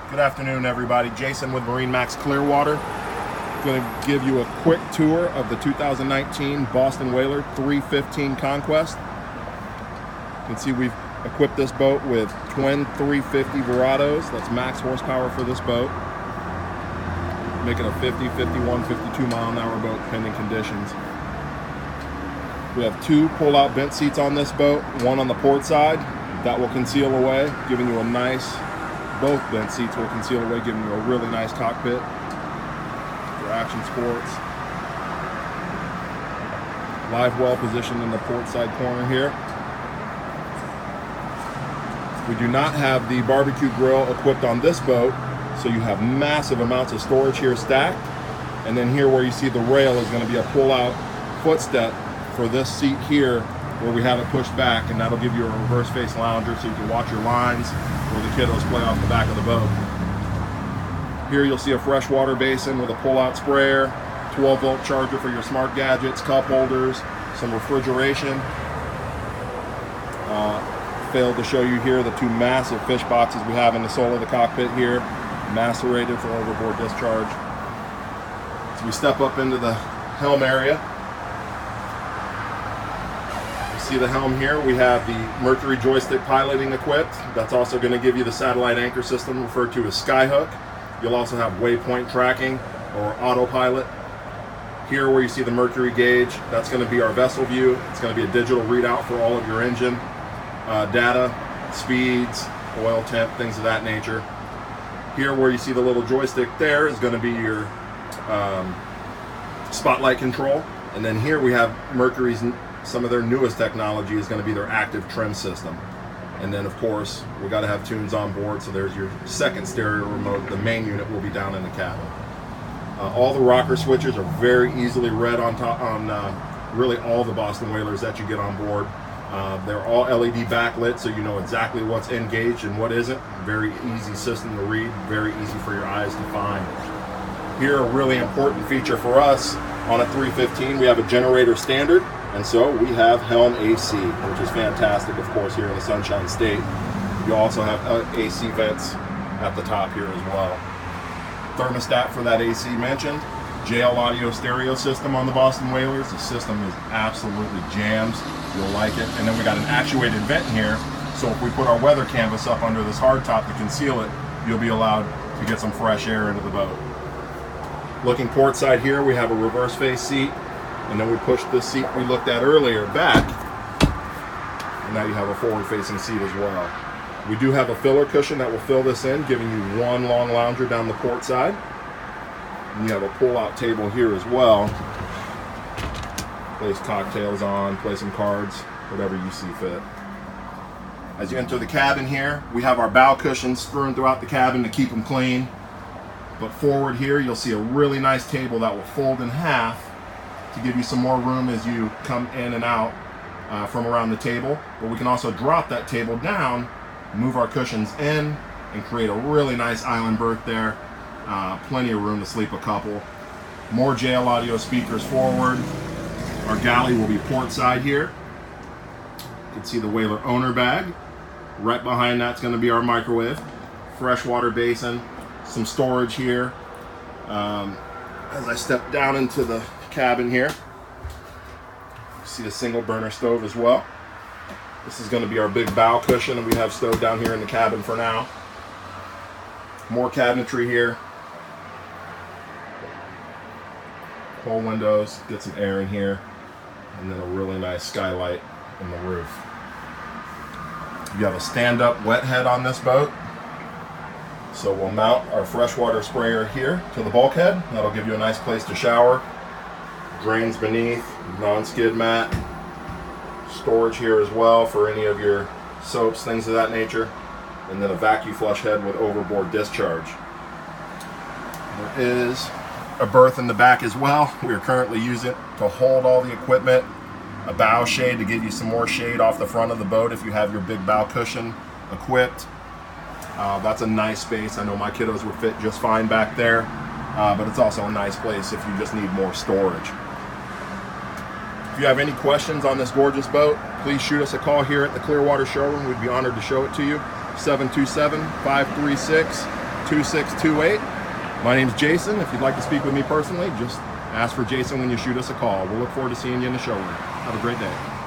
Good afternoon, everybody. Jason with MarineMax Clearwater. Going to give you a quick tour of the 2019 Boston Whaler 315 Conquest. You can see we've equipped this boat with twin 350 Verados. That's max horsepower for this boat. Make it a 50, 51, 52 mile an hour boat, pending conditions. We have two pull-out vent seats on this boat, one on the port side. That will conceal away, giving you a nice, both vent seats will conceal away, giving you a really nice cockpit for action sports. Live well positioned in the port side corner here. We do not have the barbecue grill equipped on this boat, so you have massive amounts of storage here stacked. And then here where you see the rail is going to be a pull-out footstep for this seat here, where we have it pushed back, and that'll give you a reverse face lounger so you can watch your lines or the kiddos play off the back of the boat. Here you'll see a freshwater basin with a pull-out sprayer, 12-volt charger for your smart gadgets, cup holders, some refrigeration. Failed to show you here the two massive fish boxes we have in the sole of the cockpit here, macerated for overboard discharge. So we step up into the helm area. See the helm here, we have the Mercury joystick piloting equipped. That's also going to give you the satellite anchor system referred to as Skyhook. You'll also have waypoint tracking or autopilot. Here where you see the Mercury gauge, that's going to be our vessel view. It's going to be a digital readout for all of your engine data, speeds, oil temp, things of that nature. Here where you see the little joystick there is going to be your spotlight control. And then here we have Mercury's, some of their newest technology is going to be their active trim system. And then of course we got to have tunes on board, so there's your second stereo remote. The main unit will be down in the cabin. All the rocker switches are very easily read on top on really all the Boston Whalers that you get on board. They're all LED backlit, so you know exactly what's engaged and what isn't. Very easy system to read, very easy for your eyes to find. Here, a really important feature for us on a 315, we have a generator standard. And so we have Helm AC, which is fantastic, of course, here in the Sunshine State. You also have AC vents at the top here as well. Thermostat for that AC mentioned. JL audio stereo system on the Boston Whalers. The system is absolutely jams. You'll like it. And then we got an actuated vent here, so if we put our weather canvas up under this hardtop to conceal it, you'll be allowed to get some fresh air into the boat. Looking port side here, we have a reverse face seat. And then we push this seat we looked at earlier back, and now you have a forward-facing seat as well. We do have a filler cushion that will fill this in, giving you one long lounger down the port side. And you have a pull-out table here as well. Place cocktails on, play some cards, whatever you see fit. As you enter the cabin here, we have our bow cushions strewn throughout the cabin to keep them clean. But forward here, you'll see a really nice table that will fold in half to give you some more room as you come in and out from around the table. But we can also drop that table down, move our cushions in, and create a really nice island berth there. Plenty of room to sleep a couple. More JL audio speakers forward. Our galley will be port side here. You can see the Whaler owner bag. Right behind that's going to be our microwave. Freshwater basin, some storage here. As I step down into the cabin here, you see a single burner stove as well. This is going to be our big bow cushion, and we have stove down here in the cabin for now. More cabinetry here. Whole windows, get some air in here, and then a really nice skylight in the roof. You have a stand-up wet head on this boat. So we'll mount our freshwater sprayer here to the bulkhead. That'll give you a nice place to shower. Drains beneath, non-skid mat. Storage here as well for any of your soaps, things of that nature. And then a vacuum flush head with overboard discharge. There is a berth in the back as well. We are currently using it to hold all the equipment. A bow shade to give you some more shade off the front of the boat if you have your big bow cushion equipped. That's a nice space. I know my kiddos would fit just fine back there, but it's also a nice place if you just need more storage. If you have any questions on this gorgeous boat, please shoot us a call here at the Clearwater showroom. We'd be honored to show it to you. 727-536 2628. My name's Jason. If you'd like to speak with me personally, just ask for Jason when you shoot us a call. We'll look forward to seeing you in the showroom. Have a great day.